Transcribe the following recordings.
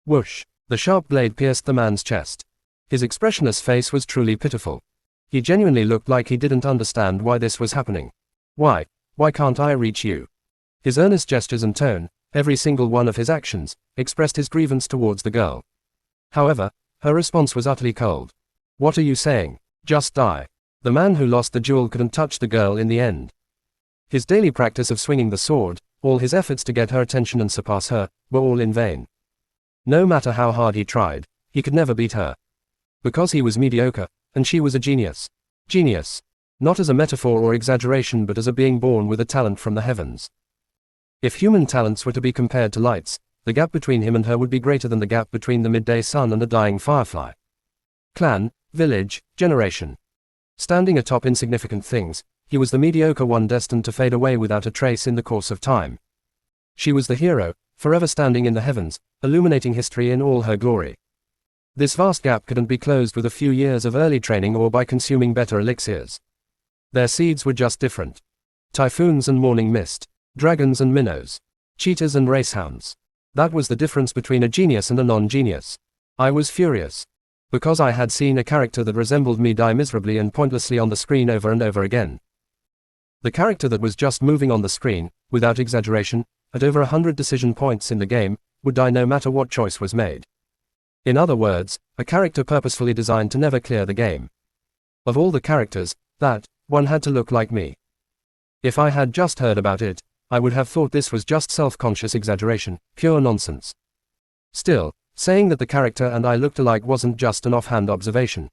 Whoosh! The sharp blade pierced the man's chest. His expressionless face was truly pitiful. He genuinely looked like he didn't understand why this was happening. Why can't I reach you? His earnest gestures and tone, every single one of his actions, expressed his grievance towards the girl. However, her response was utterly cold. What are you saying? Just die. The man who lost the duel couldn't touch the girl in the end. His daily practice of swinging the sword, all his efforts to get her attention and surpass her, were all in vain. No matter how hard he tried, he could never beat her. Because he was mediocre, and she was a genius. Genius. Not as a metaphor or exaggeration but as a being born with a talent from the heavens. If human talents were to be compared to lights, the gap between him and her would be greater than the gap between the midday sun and a dying firefly. Clan, village, generation. Standing atop insignificant things, he was the mediocre one destined to fade away without a trace in the course of time. She was the hero, forever standing in the heavens, illuminating history in all her glory. This vast gap couldn't be closed with a few years of early training or by consuming better elixirs. Their seeds were just different. Typhoons and morning mist. Dragons and minnows. Cheetahs and racehounds. That was the difference between a genius and a non-genius. I was furious. Because I had seen a character that resembled me die miserably and pointlessly on the screen over and over again. The character that was just moving on the screen, without exaggeration, at over 100 decision points in the game, would die no matter what choice was made. In other words, a character purposefully designed to never clear the game. Of all the characters, that one had to look like me. If I had just heard about it, I would have thought this was just self-conscious exaggeration, pure nonsense. Still, saying that the character and I looked alike wasn't just an offhand observation.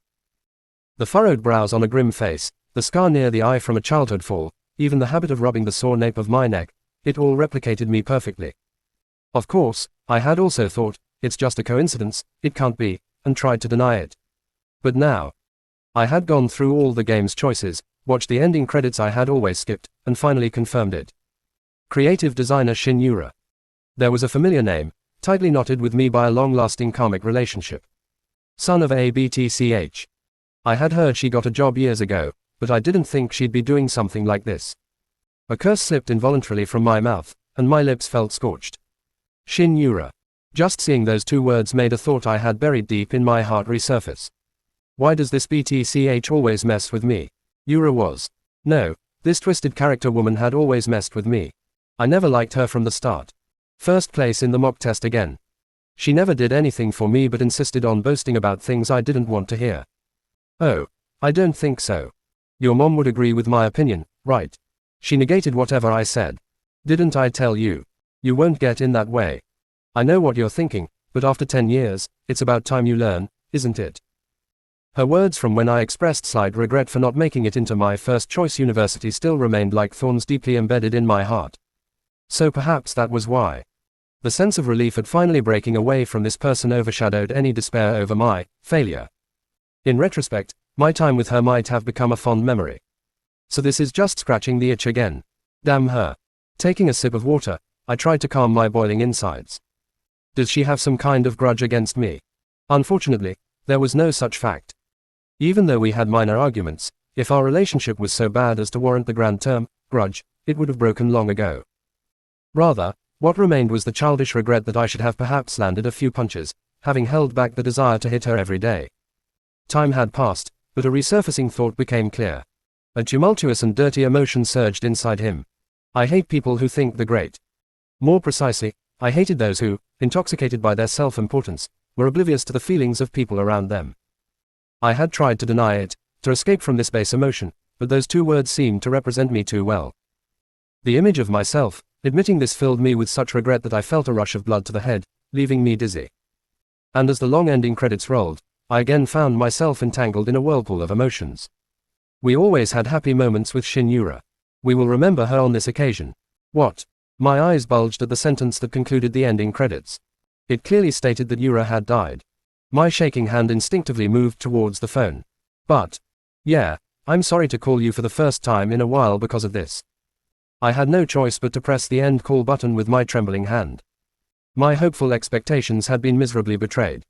The furrowed brows on a grim face, the scar near the eye from a childhood fall, even the habit of rubbing the sore nape of my neck, it all replicated me perfectly. Of course, I had also thought, it's just a coincidence, it can't be, and tried to deny it. But now, I had gone through all the game's choices, watched the ending credits I had always skipped, and finally confirmed it. Creative designer Shin Yura. There was a familiar name, tightly knotted with me by a long-lasting karmic relationship. Son of ABTCH. I had heard she got a job years ago, but I didn't think she'd be doing something like this. A curse slipped involuntarily from my mouth, and my lips felt scorched. Shin Yura. Just seeing those two words made a thought I had buried deep in my heart resurface. Why does this BTCH always mess with me? Yura was. No, this twisted character woman had always messed with me. I never liked her from the start. First place in the mock test again. She never did anything for me but insisted on boasting about things I didn't want to hear. Oh, I don't think so. Your mom would agree with my opinion, right? She negated whatever I said. Didn't I tell you? You won't get in that way. I know what you're thinking, but after 10 years, it's about time you learn, isn't it? Her words from when I expressed slight regret for not making it into my first choice university still remained like thorns deeply embedded in my heart. So perhaps that was why. The sense of relief at finally breaking away from this person overshadowed any despair over my failure. In retrospect, my time with her might have become a fond memory. So this is just scratching the itch again. Damn her. Taking a sip of water, I tried to calm my boiling insides. Does she have some kind of grudge against me? Unfortunately, there was no such fact. Even though we had minor arguments, if our relationship was so bad as to warrant the grand term, grudge, it would have broken long ago. Rather, what remained was the childish regret that I should have perhaps landed a few punches, having held back the desire to hit her every day. Time had passed, but a resurfacing thought became clear. A tumultuous and dirty emotion surged inside him. I hate people who think they're great. More precisely, I hated those who, intoxicated by their self-importance, were oblivious to the feelings of people around them. I had tried to deny it, to escape from this base emotion, but those two words seemed to represent me too well. The image of myself, admitting this filled me with such regret that I felt a rush of blood to the head, leaving me dizzy. And as the long ending credits rolled, I again found myself entangled in a whirlpool of emotions. We always had happy moments with Shin Yura. We will remember her on this occasion. What? My eyes bulged at the sentence that concluded the ending credits. It clearly stated that Yura had died. My shaking hand instinctively moved towards the phone. But, yeah, I'm sorry to call you for the first time in a while because of this. I had no choice but to press the end call button with my trembling hand. My hopeful expectations had been miserably betrayed.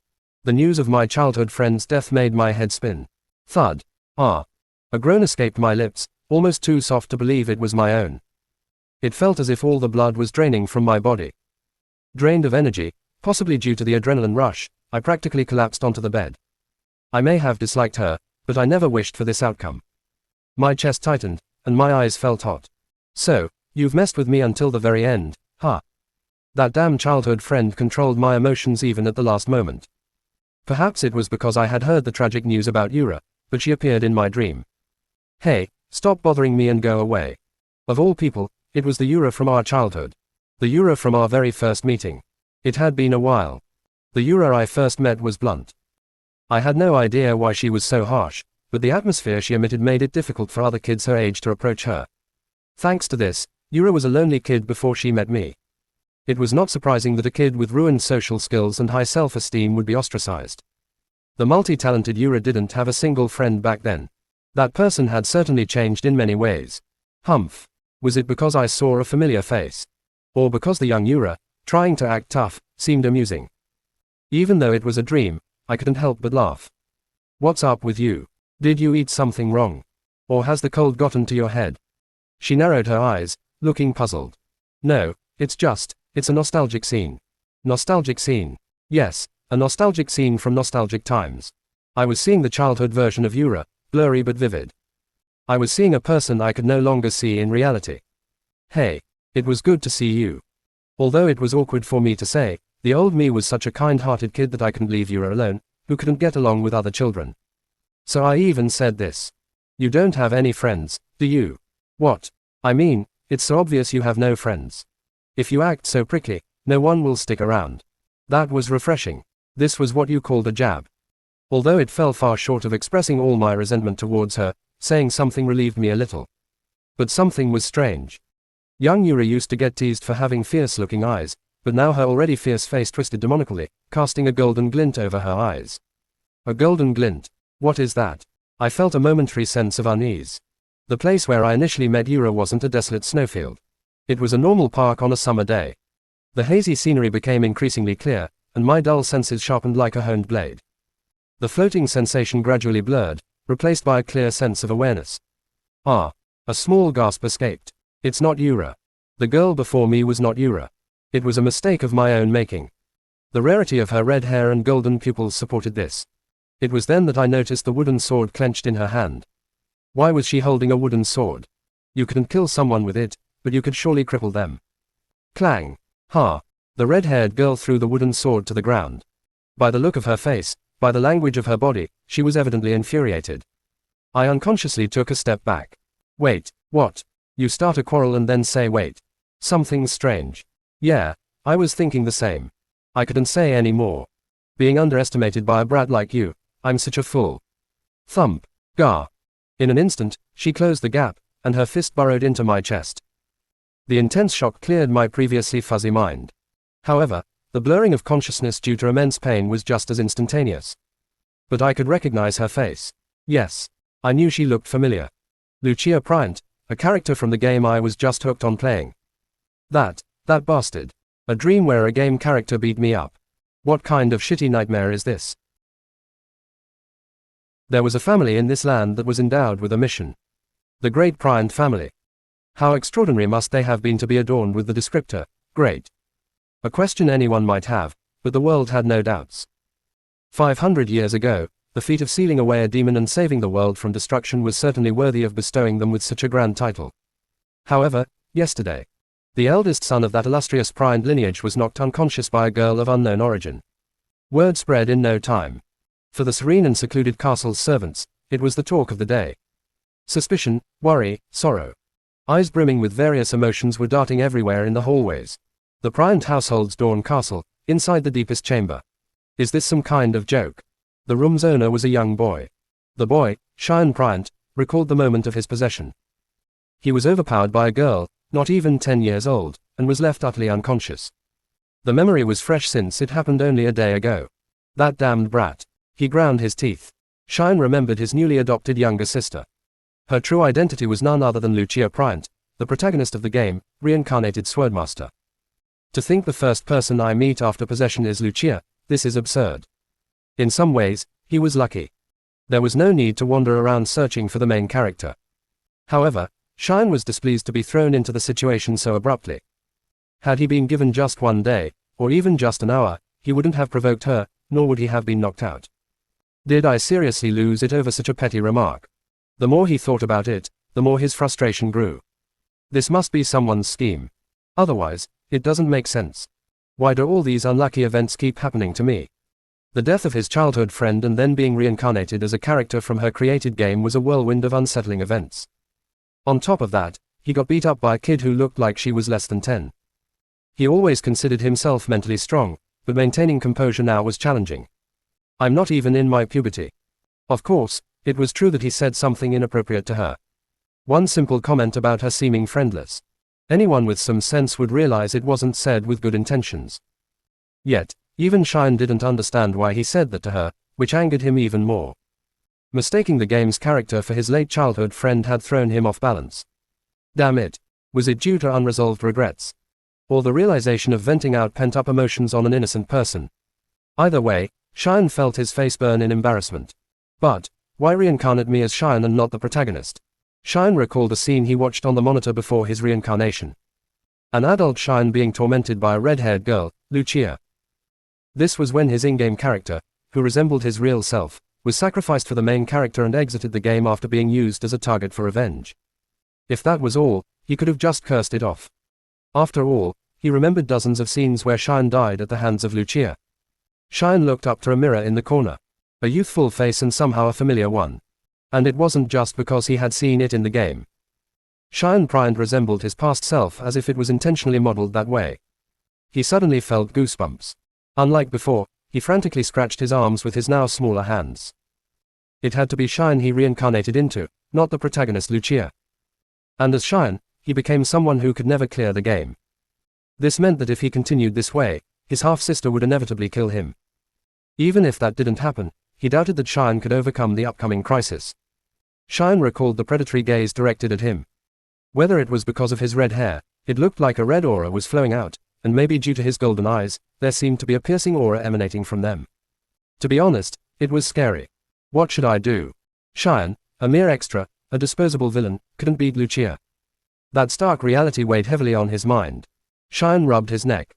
The news of my childhood friend's death made my head spin. Thud. Ah. A groan escaped my lips, almost too soft to believe it was my own. It felt as if all the blood was draining from my body. Drained of energy, Possibly due to the adrenaline rush, I practically collapsed onto the bed. I may have disliked her, but I never wished for this outcome. My chest tightened, and my eyes felt hot. So, you've messed with me until the very end, huh? That damn childhood friend controlled my emotions even at the last moment. Perhaps it was because I had heard the tragic news about Yura, but she appeared in my dream. Hey, stop bothering me and go away. Of all people, it was the Yura from our childhood. The Yura from our very first meeting. It had been a while. The Yura I first met was blunt. I had no idea why she was so harsh, but the atmosphere she emitted made it difficult for other kids her age to approach her. Thanks to this, Yura was a lonely kid before she met me. It was not surprising that a kid with ruined social skills and high self-esteem would be ostracized. The multi-talented Yura didn't have a single friend back then. That person had certainly changed in many ways. Humph. Was it because I saw a familiar face? Or because the young Yura, trying to act tough, seemed amusing? Even though it was a dream, I couldn't help but laugh. What's up with you? Did you eat something wrong? Or has the cold gotten to your head? She narrowed her eyes, looking puzzled. No, it's a nostalgic scene. Nostalgic scene. Yes, a nostalgic scene from nostalgic times. I was seeing the childhood version of Yura, blurry but vivid. I was seeing a person I could no longer see in reality. Hey, it was good to see you. Although it was awkward for me to say, the old me was such a kind-hearted kid that I couldn't leave Yura alone, who couldn't get along with other children. So I even said this. You don't have any friends, do you? What? I mean, it's so obvious you have no friends. If you act so prickly, no one will stick around. That was refreshing. This was what you called a jab. Although it fell far short of expressing all my resentment towards her, saying something relieved me a little. But something was strange. Young Yura used to get teased for having fierce-looking eyes, but now her already fierce face twisted demonically, casting a golden glint over her eyes. A golden glint. What is that? I felt a momentary sense of unease. The place where I initially met Yura wasn't a desolate snowfield. It was a normal park on a summer day. The hazy scenery became increasingly clear, and my dull senses sharpened like a honed blade. The floating sensation gradually blurred, replaced by a clear sense of awareness. Ah! A small gasp escaped. It's not Yura. The girl before me was not Yura. It was a mistake of my own making. The rarity of her red hair and golden pupils supported this. It was then that I noticed the wooden sword clenched in her hand. Why was she holding a wooden sword? You couldn't kill someone with it, but you could surely cripple them. Clang! Ha! The red-haired girl threw the wooden sword to the ground. By the look of her face, by the language of her body, she was evidently infuriated. I unconsciously took a step back. Wait, what? You start a quarrel and then say wait. Something's strange. Yeah, I was thinking the same. I couldn't say any more. Being underestimated by a brat like you, I'm such a fool. Thump. Gah. In an instant, she closed the gap, and her fist burrowed into my chest. The intense shock cleared my previously fuzzy mind. However, the blurring of consciousness due to immense pain was just as instantaneous. But I could recognize her face. Yes. I knew she looked familiar. Lucia Bryant, a character from the game I was just hooked on playing. That bastard. A dream where a game character beat me up. What kind of shitty nightmare is this? There was a family in this land that was endowed with a mission. The Great Bryant family. How extraordinary must they have been to be adorned with the descriptor, great. A question anyone might have, but the world had no doubts. 500 years ago, the feat of sealing away a demon and saving the world from destruction was certainly worthy of bestowing them with such a grand title. However, yesterday, the eldest son of that illustrious Bryant lineage was knocked unconscious by a girl of unknown origin. Word spread in no time. For the serene and secluded castle's servants, it was the talk of the day. Suspicion, worry, sorrow. Eyes brimming with various emotions were darting everywhere in the hallways. The Bryant household's Dawn Castle, inside the deepest chamber. Is this some kind of joke? The room's owner was a young boy. The boy, Cheyenne Bryant, recalled the moment of his possession. He was overpowered by a girl, not even 10 years old, and was left utterly unconscious. The memory was fresh since it happened only a day ago. That damned brat. He ground his teeth. Cheyenne remembered his newly adopted younger sister. Her true identity was none other than Lucia Bryant, the protagonist of the game, Reincarnated Swordmaster. To think the first person I meet after possession is Lucia, this is absurd. In some ways, he was lucky. There was no need to wander around searching for the main character. However, Cheyenne was displeased to be thrown into the situation so abruptly. Had he been given just one day, or even just an hour, he wouldn't have provoked her, nor would he have been knocked out. Did I seriously lose it over such a petty remark? The more he thought about it, the more his frustration grew. This must be someone's scheme. Otherwise, it doesn't make sense. Why do all these unlucky events keep happening to me? The death of his childhood friend and then being reincarnated as a character from her created game was a whirlwind of unsettling events. On top of that, he got beat up by a kid who looked like she was less than 10. He always considered himself mentally strong, but maintaining composure now was challenging. I'm not even in my puberty. Of course, it was true that he said something inappropriate to her. One simple comment about her seeming friendless. Anyone with some sense would realize it wasn't said with good intentions. Yet, even Shine didn't understand why he said that to her, which angered him even more. Mistaking the game's character for his late childhood friend had thrown him off balance. Damn it. Was it due to unresolved regrets? Or the realization of venting out pent-up emotions on an innocent person? Either way, Shine felt his face burn in embarrassment. But, why reincarnate me as Shine and not the protagonist? Shine recalled a scene he watched on the monitor before his reincarnation. An adult Shine being tormented by a red-haired girl, Lucia. This was when his in-game character, who resembled his real self, was sacrificed for the main character and exited the game after being used as a target for revenge. If that was all, he could have just cursed it off. After all, he remembered dozens of scenes where Shine died at the hands of Lucia. Shine looked up to a mirror in the corner. A youthful face and somehow a familiar one. And it wasn't just because he had seen it in the game. Shine Bryant resembled his past self as if it was intentionally modeled that way. He suddenly felt goosebumps. Unlike before, he frantically scratched his arms with his now smaller hands. It had to be Shine he reincarnated into, not the protagonist Lucia. And as Shine, he became someone who could never clear the game. This meant that if he continued this way, his half-sister would inevitably kill him. Even if that didn't happen, he doubted that Shine could overcome the upcoming crisis. Shine recalled the predatory gaze directed at him. Whether it was because of his red hair, it looked like a red aura was flowing out, and maybe due to his golden eyes, there seemed to be a piercing aura emanating from them. To be honest, it was scary. What should I do? Shine, a mere extra, a disposable villain, couldn't beat Lucia. That stark reality weighed heavily on his mind. Shine rubbed his neck.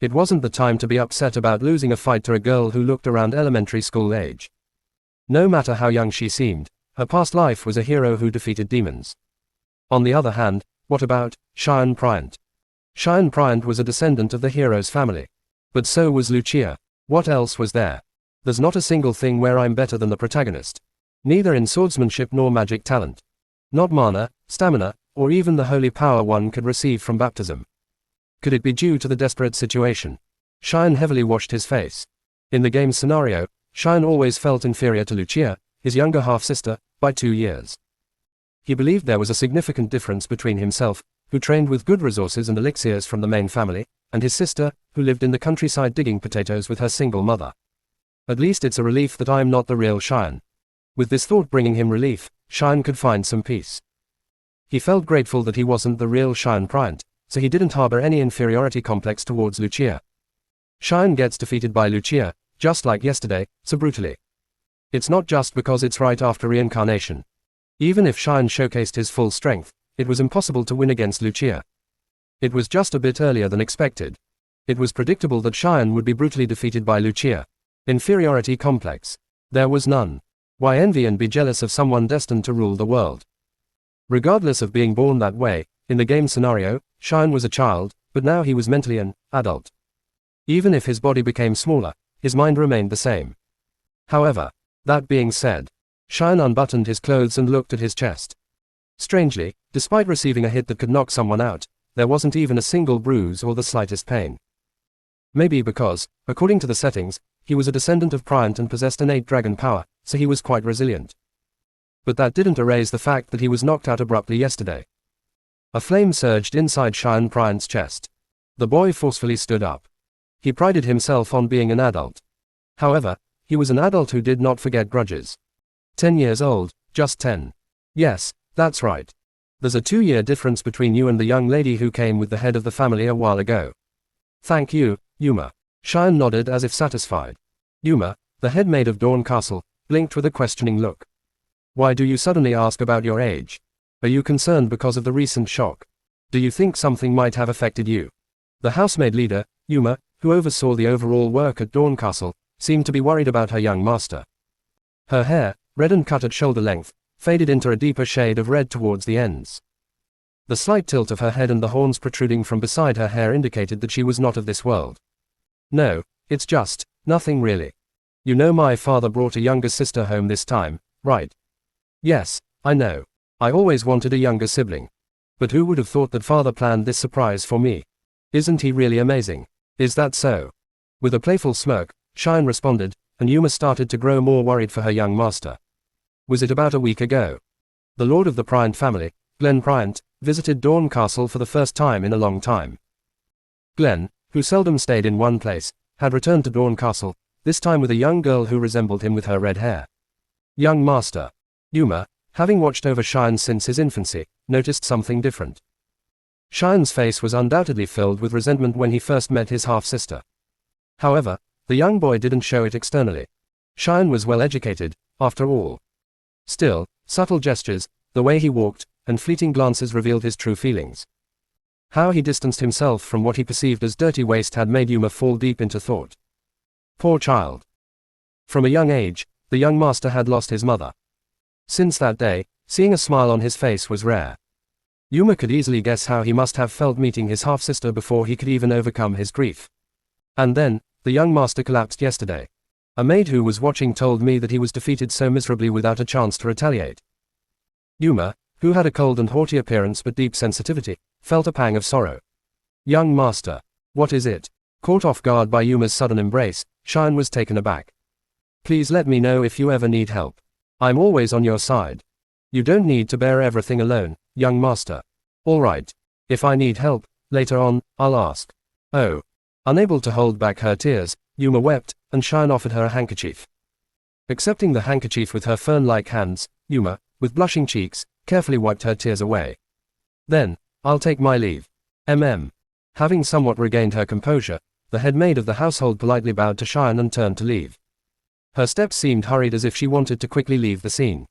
It wasn't the time to be upset about losing a fight to a girl who looked around elementary school age. No matter how young she seemed, her past life was a hero who defeated demons. On the other hand, what about Shine Bryant? Shine Bryant was a descendant of the hero's family. But so was Lucia. What else was there? There's not a single thing where I'm better than the protagonist. Neither in swordsmanship nor magic talent. Not mana, stamina, or even the holy power one could receive from baptism. Could it be due to the desperate situation? Shine heavily washed his face. In the game's scenario, Shine always felt inferior to Lucia, his younger half-sister, by 2 years. He believed there was a significant difference between himself, who trained with good resources and elixirs from the main family, and his sister, who lived in the countryside digging potatoes with her single mother. At least it's a relief that I'm not the real Shine. With this thought bringing him relief, Shine could find some peace. He felt grateful that he wasn't the real Shine Bryant, so he didn't harbor any inferiority complex towards Lucia. Shine gets defeated by Lucia, just like yesterday, so brutally. It's not just because it's right after reincarnation. Even if Shine showcased his full strength, it was impossible to win against Lucia. It was just a bit earlier than expected. It was predictable that Shine would be brutally defeated by Lucia. Inferiority complex. There was none. Why envy and be jealous of someone destined to rule the world? Regardless of being born that way, in the game scenario, Shine was a child, but now he was mentally an adult. Even if his body became smaller, his mind remained the same. However, that being said, Shine unbuttoned his clothes and looked at his chest. Strangely, despite receiving a hit that could knock someone out, there wasn't even a single bruise or the slightest pain. Maybe because, according to the settings, he was a descendant of Bryant and possessed innate dragon power, so he was quite resilient. But that didn't erase the fact that he was knocked out abruptly yesterday. A flame surged inside Shine Bryant's chest. The boy forcefully stood up. He prided himself on being an adult. However, he was an adult who did not forget grudges. 10 years old, just 10. Yes, that's right. There's a 2-year difference between you and the young lady who came with the head of the family a while ago. Thank you, Yuma. Shine nodded as if satisfied. Yuma, the head maid of Dawn Castle, blinked with a questioning look. Why do you suddenly ask about your age? Are you concerned because of the recent shock? Do you think something might have affected you? The housemaid leader, Yuma, who oversaw the overall work at Dorncastle, seemed to be worried about her young master. Her hair, red and cut at shoulder length, faded into a deeper shade of red towards the ends. The slight tilt of her head and the horns protruding from beside her hair indicated that she was not of this world. No, it's just, nothing really. You know my father brought a younger sister home this time, right? Yes, I know. I always wanted a younger sibling. But who would have thought that father planned this surprise for me? Isn't he really amazing? Is that so? With a playful smirk, Cheyenne responded, and Yuma started to grow more worried for her young master. Was it about a week ago? The lord of the Bryant family, Glenn Bryant, visited Dorncastle for the first time in a long time. Glenn, who seldom stayed in one place, had returned to Dorncastle, this time with a young girl who resembled him with her red hair. Young master. Yuma, having watched over Cheyenne since his infancy, noticed something different. Cheyenne's face was undoubtedly filled with resentment when he first met his half-sister. However, the young boy didn't show it externally. Cheyenne was well educated, after all. Still, subtle gestures, the way he walked, and fleeting glances revealed his true feelings. How he distanced himself from what he perceived as dirty waste had made Yuma fall deep into thought. Poor child. From a young age, the young master had lost his mother. Since that day, seeing a smile on his face was rare. Yuma could easily guess how he must have felt meeting his half-sister before he could even overcome his grief. And then, the young master collapsed yesterday. A maid who was watching told me that he was defeated so miserably without a chance to retaliate. Yuma, who had a cold and haughty appearance but deep sensitivity, felt a pang of sorrow. Young master. What is it? Caught off guard by Yuma's sudden embrace, Cheyenne was taken aback. Please let me know if you ever need help. I'm always on your side. You don't need to bear everything alone, young master. All right. If I need help, later on, I'll ask. Oh. Unable to hold back her tears, Yuma wept, and Cheyenne offered her a handkerchief. Accepting the handkerchief with her fern-like hands, Yuma, with blushing cheeks, carefully wiped her tears away. Then, I'll take my leave. Having somewhat regained her composure, the head maid of the household politely bowed to Cheyenne and turned to leave. Her steps seemed hurried as if she wanted to quickly leave the scene.